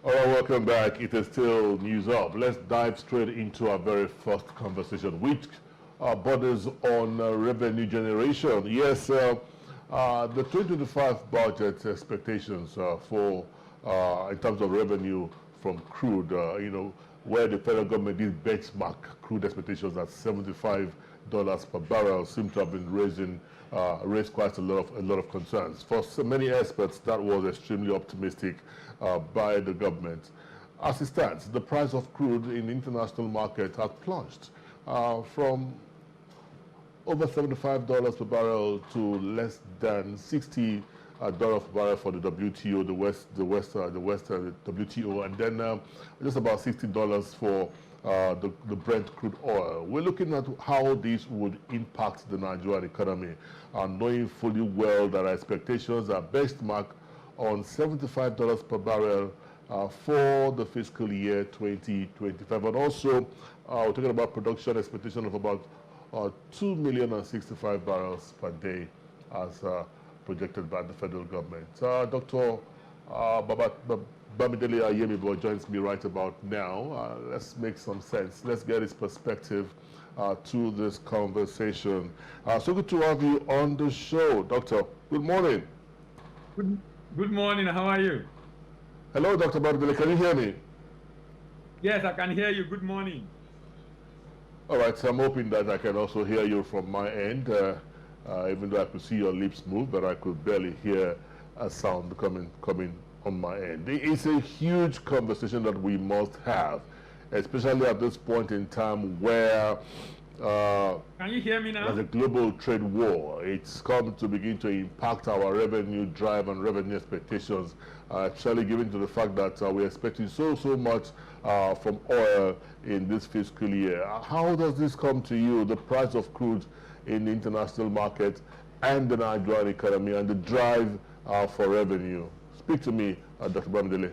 All right, welcome back. It is still News Up. Let's dive straight into our very first conversation, which borders on revenue generation. Yes, the 2025 budget expectations for in terms of revenue from crude, where the federal government did benchmark crude expectations at $75 per barrel, seem to have been raised quite a lot of concerns. For so many experts, that was extremely optimistic by the government. As it stands, the price of crude in the international market has plunged from over $75 per barrel to less than $60 per barrel for the WTO, the WTO, and then just about $60 for the Brent crude oil. We're looking at how this would impact the Nigerian economy, knowing fully well that our expectations are benchmarked on $75 per barrel for the fiscal year 2025. And also, we're talking about production expectation of about 2,065,000 barrels per day as projected by the federal government. Dr. Bamidele Ayemibo joins me right about now. Let's make some sense. Let's get his perspective to this conversation. So good to have you on the show, Doctor. Good morning. Good morning. How are you? Hello, Dr. Bamidele. Can you hear me? Yes, I can hear you. Good morning. All right, so I'm hoping that I can also hear you from my end, even though I could see your lips move, but I could barely hear a sound coming on my end. It's a huge conversation that we must have, especially at this point in time where can you hear me now? There's a global trade war. It's come to begin to impact our revenue drive and revenue expectations, actually given to the fact that we're expecting so much from oil in this fiscal year. How does this come to you, the price of crude in the international market and the Nigerian economy and the drive for revenue? Speak to me, Dr. Bamidele.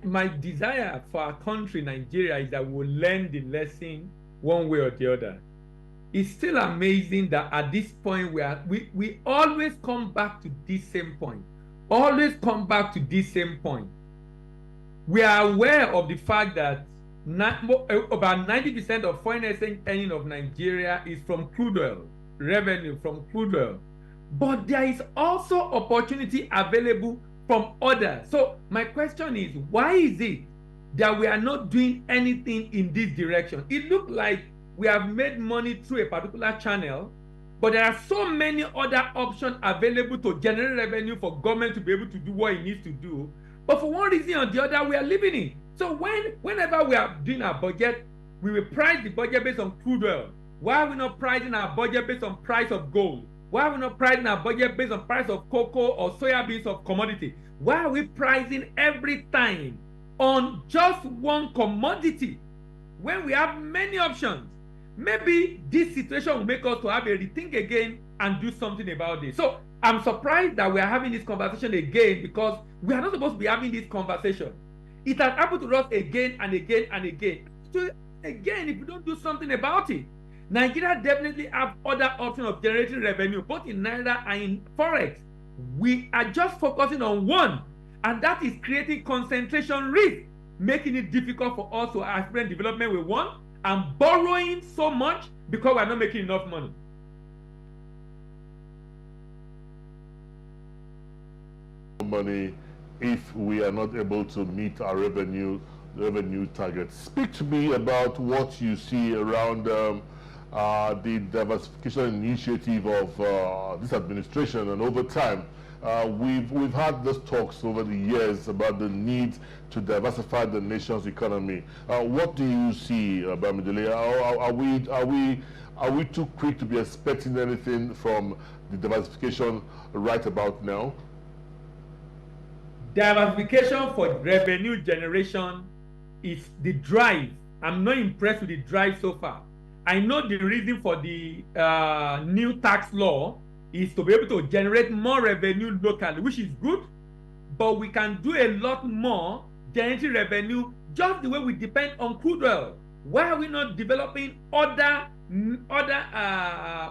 My desire for our country, Nigeria, is that we'll learn the lesson one way or the other. It's still amazing that at this point we always come back to this same point. Always come back to this same point. We are aware of the fact that about 90% of foreign exchange earning of Nigeria is from crude oil, revenue from crude oil. But there is also opportunity available from others. So my question is, why is it that we are not doing anything in this direction? It looks like we have made money through a particular channel, but there are so many other options available to generate revenue for government to be able to do what it needs to do. But for one reason or the other, we are leaving it. So whenever we are doing our budget, we will price the budget based on crude oil. Why are we not pricing our budget based on price of gold? Why are we not pricing our budget based on price of cocoa or soya beans of commodity? Why are we pricing every time on just one commodity when we have many options? Maybe this situation will make us to have a rethink again and do something about this. So I'm surprised that we are having this conversation again, because we are not supposed to be having this conversation. It has happened to us again and again and again. So again, if we don't do something about it, Nigeria definitely have other options of generating revenue, both in Naira and in Forex. We are just focusing on one, and that is creating concentration risk, making it difficult for us to experience development we want, and borrowing so much because we're not making enough money. Money if we are not able to meet our revenue targets. Speak to me about what you see around the diversification initiative of this administration, and over time we've had these talks over the years about the need to diversify the nation's economy. What do you see, Bamidele? Are we too quick to be expecting anything from the diversification right about now? Diversification for revenue generation is the drive. I'm not impressed with the drive so far. I know the reason for the new tax law is to be able to generate more revenue locally, which is good, but we can do a lot more generating revenue just the way we depend on crude oil. Why are we not developing other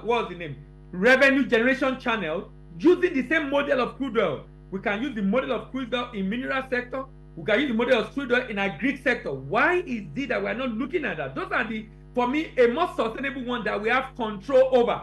what's the name, revenue generation channel using the same model of crude oil? We can use the model of crude oil in mineral sector. We can use the model of crude oil in agri sector. Why is it that we are not looking at that? Those are the, for me, a more sustainable one that we have control over.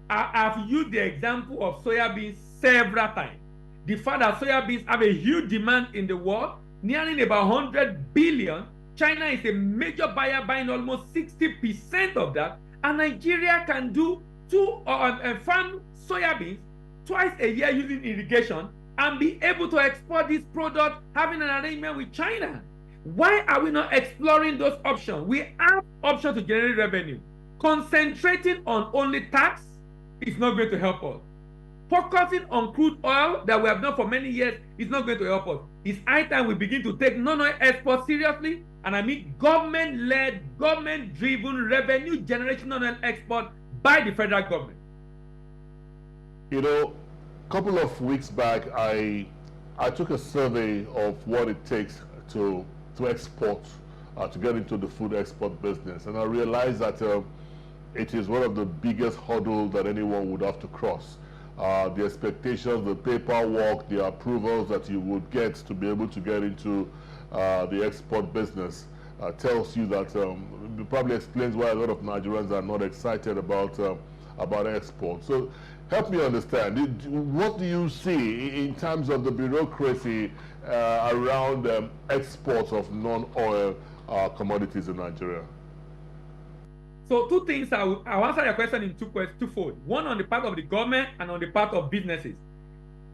I've used the example of soya beans several times. The fact that soya beans have a huge demand in the world, nearing about 100 billion. China is a major buyer, buying almost 60% of that. And Nigeria can do farm soya beans twice a year using irrigation and be able to export this product, having an arrangement with China. Why are we not exploring those options? We have options to generate revenue. Concentrating on only tax is not going to help us. Focusing on crude oil that we have done for many years is not going to help us. It's high time we begin to take non-oil export seriously, and I mean government-led, government-driven revenue generation non-oil export by the federal government. You know, a couple of weeks back, I took a survey of what it takes to export, to get into the food export business, and I realized that it is one of the biggest hurdles that anyone would have to cross. The expectations, the paperwork, the approvals that you would get to be able to get into the export business tells you that it probably explains why a lot of Nigerians are not excited about export. So help me understand, what do you see in terms of the bureaucracy around exports of non-oil commodities in Nigeria? So two things, I'll answer your question in twofold. One on the part of the government and on the part of businesses.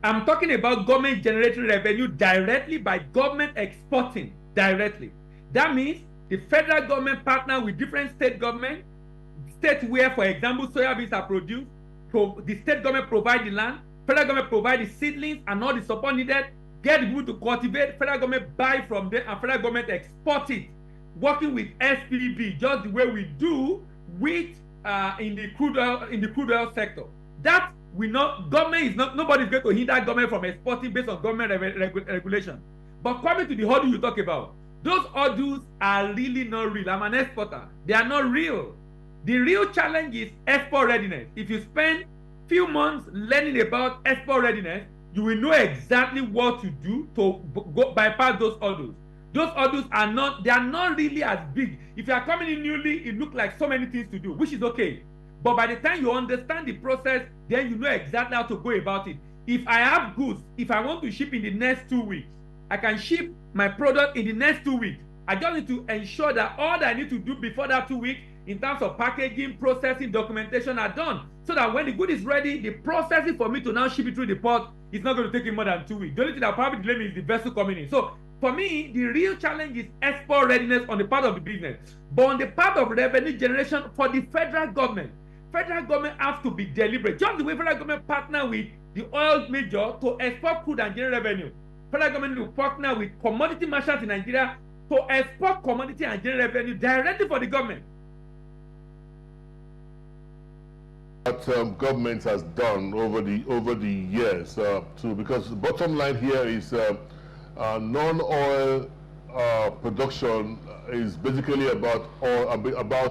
I'm talking about government generating revenue directly by government exporting directly. That means the federal government partner with different state government, states where, for example, soybeans are produced, the state government provide the land, federal government provide the seedlings and all the support needed, get the people to cultivate, federal government buy from them, and federal government export it, working with SPV, just the way we do with in the crude oil sector. That we know government is not, nobody is going to hinder government from exporting based on government regulation. But coming to the hurdle you talk about, those hurdles are really not real. I'm an exporter. They are not real. The real challenge is export readiness. If you spend few months learning about export readiness, you will know exactly what to do to bypass those hurdles. Those hurdles are not, they are not really as big. If you are coming in newly, it looks like so many things to do, which is okay. But by the time you understand the process, then you know exactly how to go about it. If I have goods, if I want to ship in the next 2 weeks, I can ship my product in the next 2 weeks. I just need to ensure that all that I need to do before that 2 weeks in terms of packaging, processing, documentation are done. So that when the good is ready, the processing for me to now ship it through the port is not going to take me more than 2 weeks. The only thing that probably delay me is the vessel coming in. So for me, the real challenge is export readiness on the part of the business. But on the part of revenue generation for the federal government has to be deliberate. Just the way federal government partner with the oil major to export crude and generate revenue. Federal government will partner with commodity merchants in Nigeria to export commodity and generate revenue directly for the government. What government has done over the years because the bottom line here is non-oil production is basically about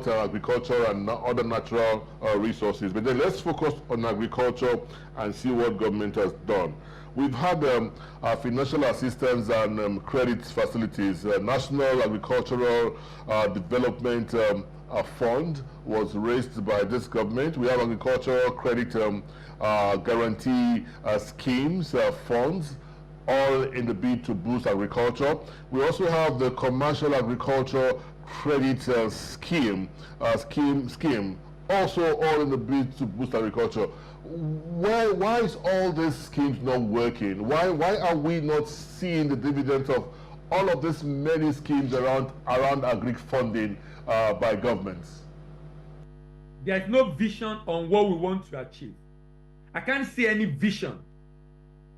agriculture and other natural resources. But then let's focus on agriculture and see what government has done. We've had financial assistance and credit facilities. National Agricultural Development Fund was raised by this government. We have agricultural credit guarantee schemes, funds, all in the bid to boost agriculture. We also have the commercial agriculture credit scheme, also all in the bid to boost agriculture. Why is all these schemes not working? Why are we not seeing the dividends of all of these many schemes around agri funding by governments? There is no vision on what we want to achieve. I can't see any vision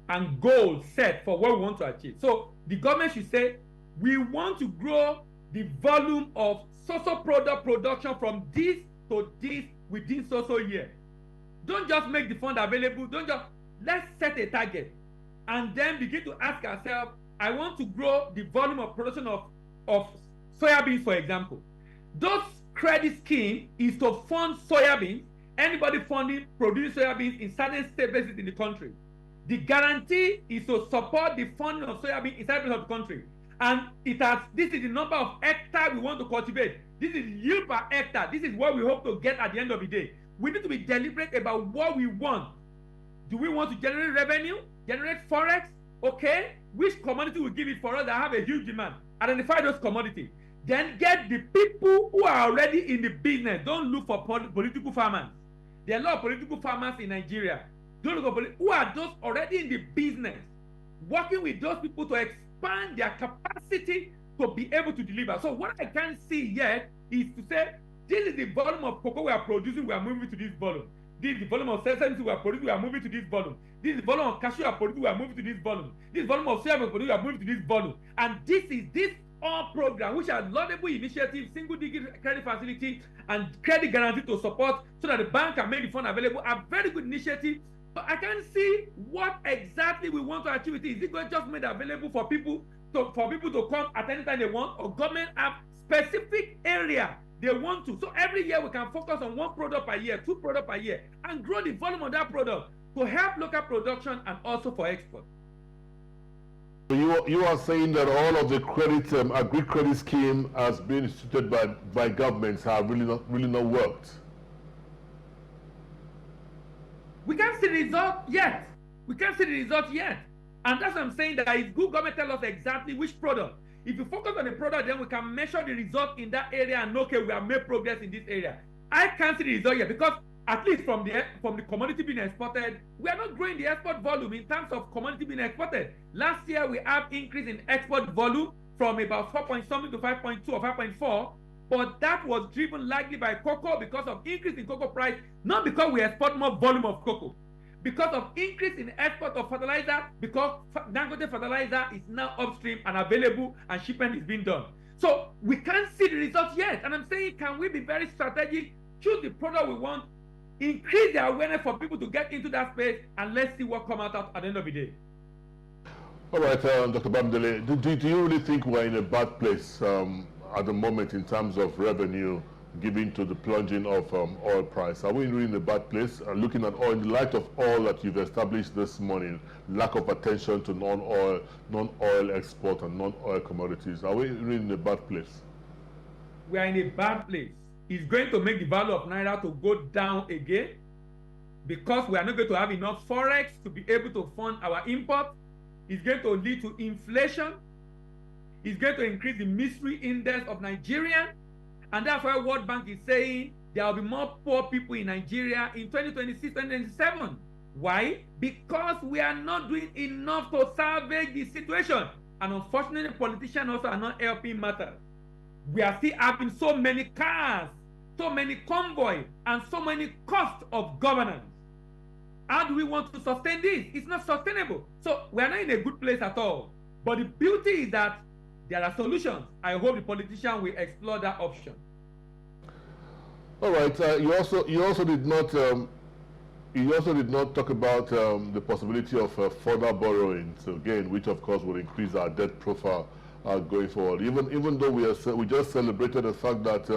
and goals set for what we want to achieve. So the government should say, we want to grow the volume of social product production from this to this within social year. Don't just make the fund available. Let's set a target and then begin to ask ourselves, I want to grow the volume of production of soybeans, for example. Those credit scheme is to fund soybeans, anybody funding producing soybeans in certain state bases in the country. The guarantee is to support the funding of soybean inside the country. And this is the number of hectares we want to cultivate. This is yield per hectare. This is what we hope to get at the end of the day. We need to be deliberate about what we want. Do we want to generate revenue, generate forex? Okay, which commodity will give it for us that have a huge demand? Identify those commodities. Then get the people who are already in the business. Don't look for political farmers. There are a lot of political farmers in Nigeria. Don't look for who are those already in the business, working with those people to expand their capacity to be able to deliver. So what I can't see yet is to say, this is the volume of cocoa we are producing, we are moving to this volume. This is the volume of sesame we are producing, we are moving to this volume. This is the volume of cashew we are producing, we are moving to this volume. This is the volume of soya we are producing, we are moving to this volume. And this all program, which are laudable initiatives, single digit credit facility, and credit guarantee to support so that the bank can make the fund available, are very good initiatives. But I can't see what exactly we want to achieve with it. Is it going to just made available for people to come at any time they want, or government have specific area they want to? So every year we can focus on one product per year, 2 products per year, and grow the volume of that product to help local production and also for export. So you are saying that all of the credit agri-credit scheme has been instituted by governments have really not worked. We can't see the result yet. We can't see the result yet. And that's what I'm saying, that it's good government tell us exactly which product. If you focus on the product, then we can measure the result in that area and okay, we have made progress in this area. I can't see the result yet because at least from the commodity being exported, we are not growing the export volume in terms of commodity being exported. Last year, we have increase in export volume from about 4 point something to 5.2 or 5.4, but that was driven largely by cocoa because of increase in cocoa price, not because we export more volume of cocoa. Because of increase in export of fertilizer, because Dangote fertilizer is now upstream and available and shipment is being done. So we can't see the results yet. And I'm saying, can we be very strategic, choose the product we want, increase the awareness for people to get into that space, and let's see what comes out at the end of the day. All right, Dr. Bamidele, do you really think we're in a bad place at the moment in terms of revenue given to the plunging of oil price? Are we really in a bad place? Looking at oil, in the light of all that you've established this morning, lack of attention to non-oil export and non-oil commodities, are we really in a bad place? We are in a bad place. It's going to make the value of Naira to go down again because we are not going to have enough forex to be able to fund our import. It's going to lead to inflation. It's going to increase the misery index of Nigerians. And that's why World Bank is saying there will be more poor people in Nigeria in 2026, 2027. Why? Because we are not doing enough to salvage the situation. And unfortunately, politicians also are not helping matters. We are still having so many cars, so many convoys, and so many costs of governance. How do we want to sustain this? It's not sustainable. So we are not in a good place at all. But the beauty is that there are solutions. I hope the politician will explore that option. All right. You also did not talk about the possibility of further borrowing. So again, which of course will increase our debt profile going forward. Even though we just celebrated the fact that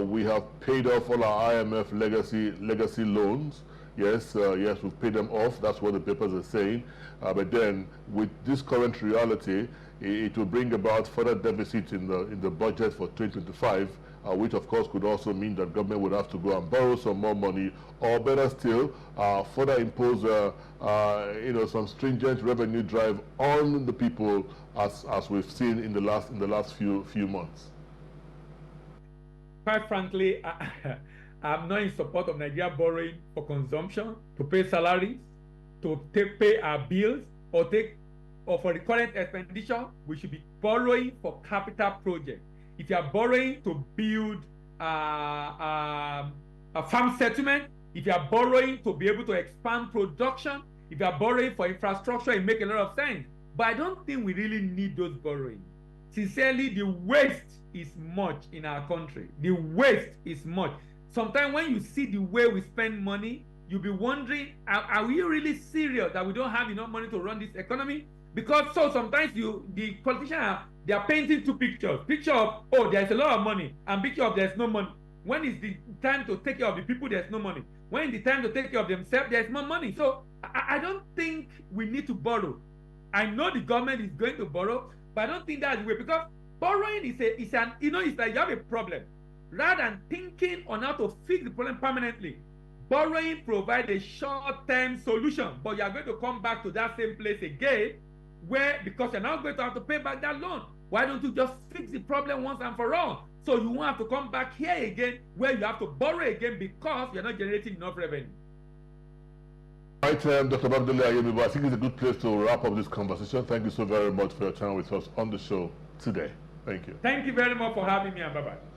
we have paid off all our IMF legacy loans. Yes, we've paid them off. That's what the papers are saying. But then, with this current reality, it will bring about further deficit in the budget for 2025, which of course could also mean that government would have to go and borrow some more money, or better still, further impose some stringent revenue drive on the people, as we've seen in the last few months. Quite frankly, I'm not in support of Nigeria borrowing for consumption, to pay salaries, to pay our bills, or for the current expenditure. We should be borrowing for capital projects. If you are borrowing to build a farm settlement, if you are borrowing to be able to expand production, if you are borrowing for infrastructure, it makes a lot of sense. But I don't think we really need those borrowing. Sincerely, the waste is much in our country. The waste is much. Sometimes when you see the way we spend money, you'll be wondering, are we really serious that we don't have enough money to run this economy? Because sometimes the politicians, they are painting two pictures. Picture of, oh, there's a lot of money, and picture of there's no money. When is the time to take care of the people, there's no money. when it's time to take care of themselves, there's more money. So I don't think we need to borrow. I know the government is going to borrow, but I don't think that's the way, because borrowing is it's like you have a problem. Rather than thinking on how to fix the problem permanently, borrowing provides a short-term solution, but you are going to come back to that same place again, where because you're now going to have to pay back that loan. Why don't you just fix the problem once and for all? So you won't have to come back here again, where you have to borrow again because you're not generating enough revenue. Right, Dr. Babdele Ayemibo, I think it's a good place to wrap up this conversation. Thank you so very much for your time with us on the show today. Thank you. Thank you very much for having me, and bye-bye.